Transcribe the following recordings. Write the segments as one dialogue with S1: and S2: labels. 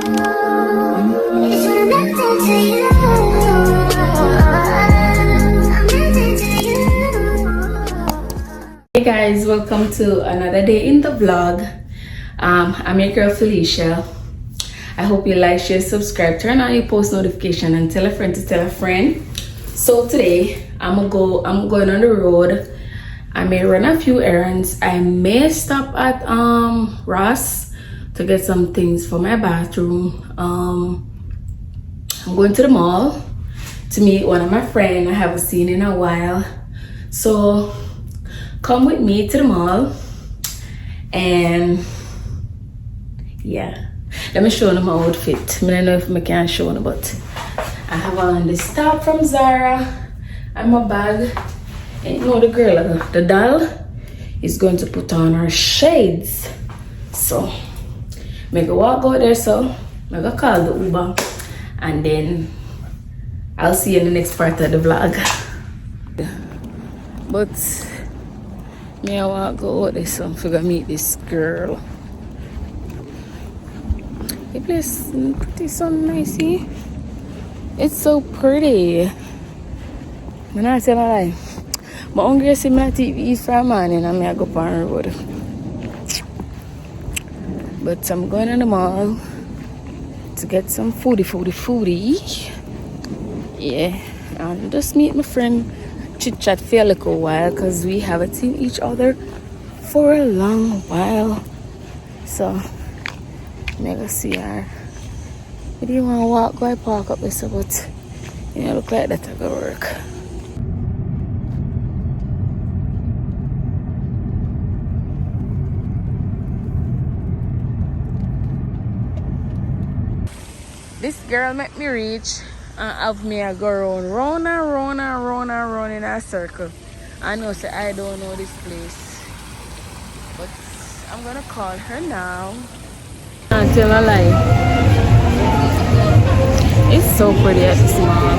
S1: It's connected to you.
S2: Hey guys, welcome to another day in the vlog. I'm your girl Felicia. I hope you like, share, subscribe, turn on your post notification, and tell a friend to tell a friend. So today I'm going on the road. I may run a few errands. I may stop at Ross to get some things for my bathroom. I'm going to the mall to meet one of my friends I haven't seen in a while. So come with me to the mall and yeah, let me show you my outfit. I don't know if I can show you, but I have on this top from Zara and my bag. And you know the girl, the doll, is going to put on her shades. So make a walk out there, so I'm gonna call the Uber and then I'll see you in the next part of the vlog. But me I want to go out there, so I'm gonna meet this girl. The place is pretty so nicey. It's so pretty. I'm not telling a lie. My hungry see me at TV from morning and I go up on the road. But I'm going to the mall to get some foodie. Yeah, and just meet my friend, chit chat for a little while because we haven't seen each other for a long while. So I'm gonna see her. I didn't want to walk, go park up this, but you know, look like that I go work. This girl make me reach and have me a go round in a circle. I know, say I don't know this place, but I'm gonna call her now. Can't tell a lie. It's so pretty at this mall.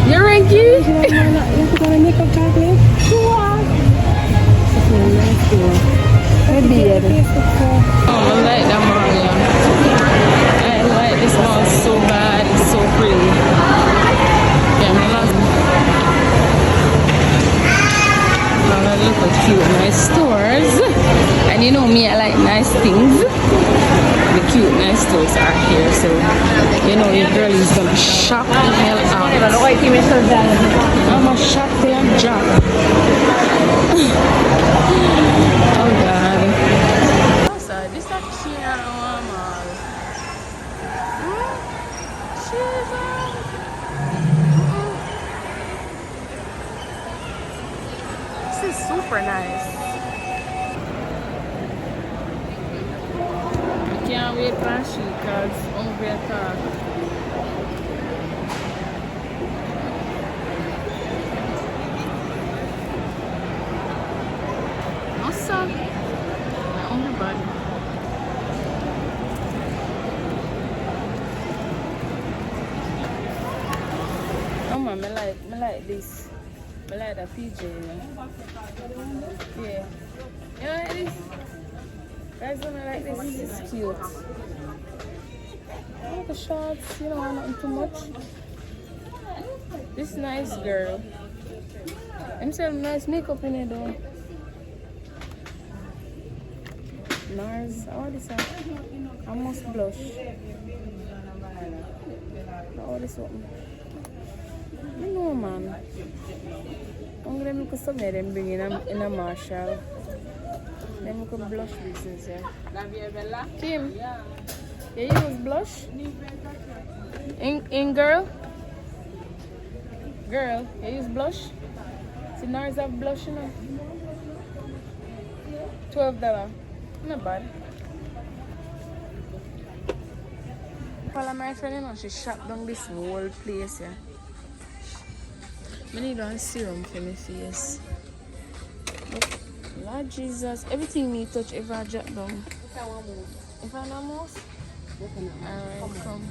S2: You're Ranky?
S3: Makeup chocolate?
S2: Maybe. Oh, I like that mall, yeah. I like this mall so bad. It's so pretty. Yeah, I look at cute, nice stores. And you know me, I like nice things. The cute, nice stores are here, so you know your girl is gonna shop the hell out. I'm a shop till I'm drop. Oh God. So this is actually our mall. This is super nice. Can't wait for she because hungry attack. What's up? My hungry body. Oh man, I like this. I like that PJ. Yeah. You like this? Guys, don't like this. This is cute. I like the shorts, you know, not too much. This nice girl. I'm selling nice makeup in it though. NARS, all this one. I must blush. All this one. You know, man. I'm gonna make something then bring in a Marshall. Then we can blush business, yeah. Kim, you use blush? In girl? Girl, you use blush? See, NARS have blush, you know? $12. Not bad. Follow my friend, you know, she shop down this whole place, yeah. I need one serum for my face. But, Lord Jesus, everything me touch ever drop down. If I don't move? Alright, come.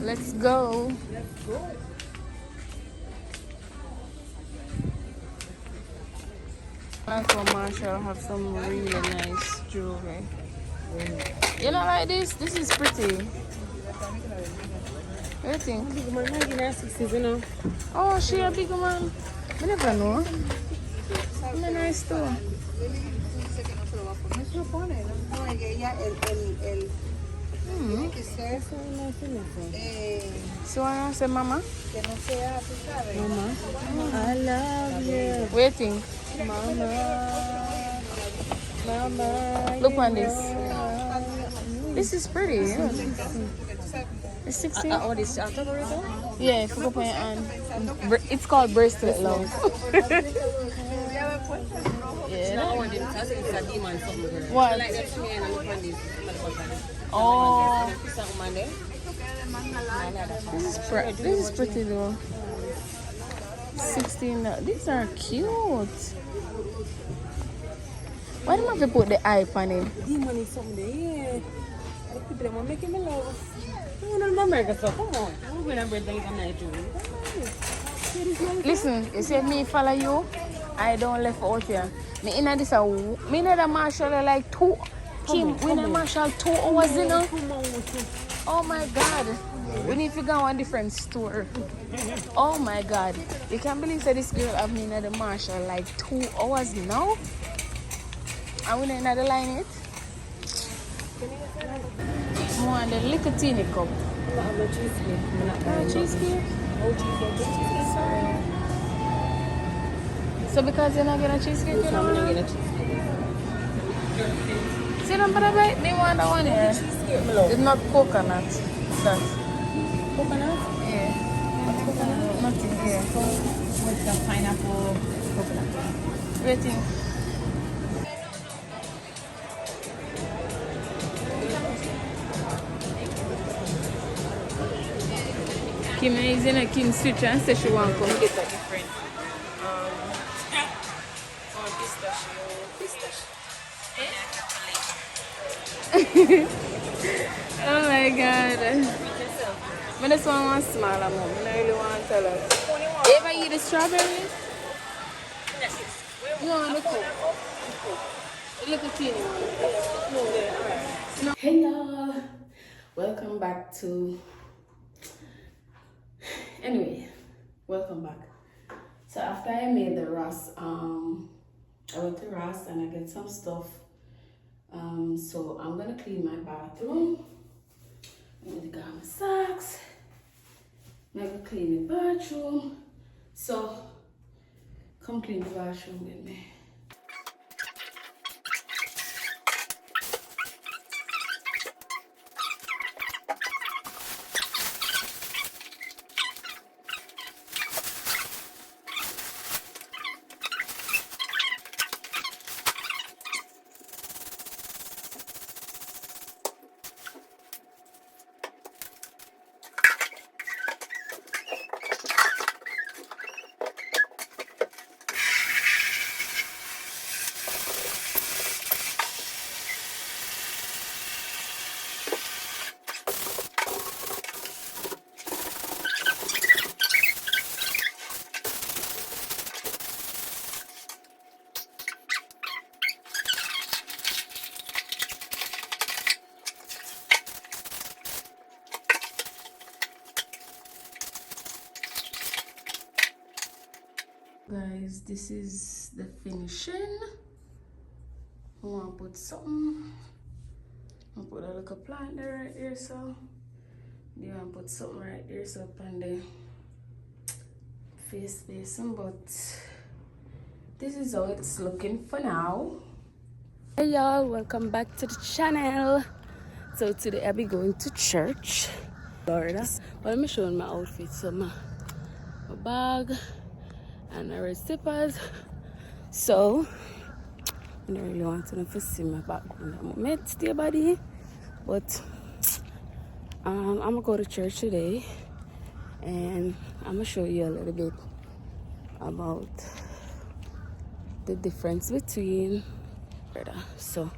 S2: Let's go. Michael Marshall have some really nice jewelry. You know, like this? This is pretty. What do you think? Oh, she a big man. I never know. It's nice too. So I say mama? Mama. I love you. Waiting. Mama. Mama. Look on this. This is pretty. Yeah. It's 16.
S3: Oh, this October?
S2: Yeah, if you go put it on. It's called bracelet love. Yeah. What? Oh. This is pretty though. 16. These are cute. Why do you have to put the eye on it?
S3: Demon is something there, yeah. The people that want to make him love. I want to remember, so come on. I'm going to bring the little night to
S2: Listen, you see me follow you, I don't left out here. Me in this me in the Marshall like 2. Kim, we in the Marshall 2 hours you know. Oh my god. We need to go on a different store. Oh my god. You can't believe that this girl have me in the Marshall like 2 hours now. And we in the line it. More on the little teeny cup. Cheesecake? Sorry. So because you're not getting a cheesecake, you're not getting a cheesecake. See them but I they want that one here. It's not coconut. It's that.
S3: Coconut?
S2: Yeah.
S3: What's coconut?
S2: Nothing here.
S3: With the pineapple coconut.
S2: Waiting. Kim is in a Kim switch and say she want to come get a different pistachio. Oh my god. I just want smaller mom. I really want to tell her. You ever eat the strawberries? No, the cook. The little teeny one. Hey y'all. Welcome back to welcome back. So after I made the Ross, I went to Ross and I get some stuff. So I'm gonna clean my bathroom. I'm gonna get my socks. I'm gonna clean the bathroom. So come clean the bathroom with me. Guys, this is the finishing. I want to put something. I'll put a little plant there right here, so then I'll put something right here, so up on the face facing. But this is how it's looking for now.
S3: Hey y'all, welcome back to the channel. So today I'll be going to church, Florida. But let me show you my outfit. So my bag and my red slippers. So I don't really want them to see my background at the moment, stay body. But I'm gonna go to church today and I'm gonna show you a little bit about the difference between. So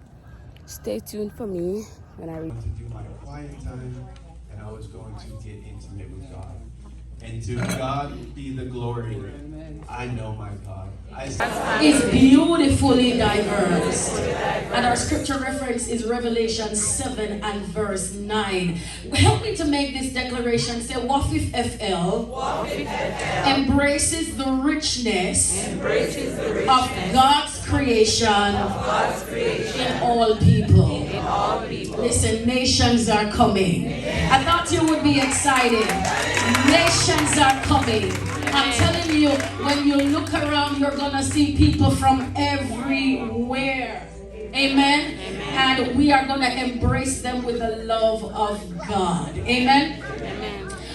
S3: Stay tuned for me when I read.
S4: To do my quiet time, and I was going to get intimate with God. And to God be the glory. I know my God.
S5: Is beautifully diverse. And our scripture reference is Revelation 7 and verse 9. Help me to make this declaration. Say, Wafif FL embraces the richness of God's creation in all people. Listen, nations are coming. I thought you would be excited. Nations are coming. I'm telling you, when you look around, you're going to see people from everywhere. Amen? And we are going to embrace them with the love of God. Amen?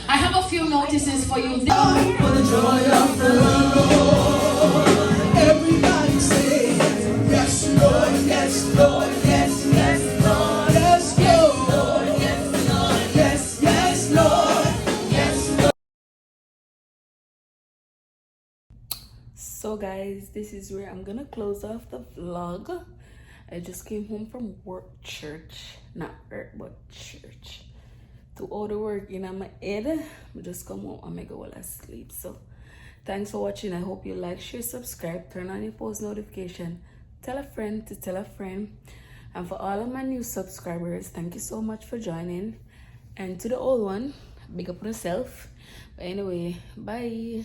S5: I have a few notices for you.
S6: For the joy of the Lord. Everybody say, yes, Lord, yes, Lord, yes, yes, Lord, yes, Lord, yes, Lord, yes, yes, Lord, yes, Lord.
S3: So guys, this is where I'm gonna close off the vlog. I just came home from work, church, not work, but church. To all the work in my head, I just come home and I go asleep. So thanks for watching. I hope you like, share, subscribe, turn on your post notification, tell a friend to tell a friend. And for all of my new subscribers, thank you so much for joining. And to the old one, big up on yourself. But anyway, bye.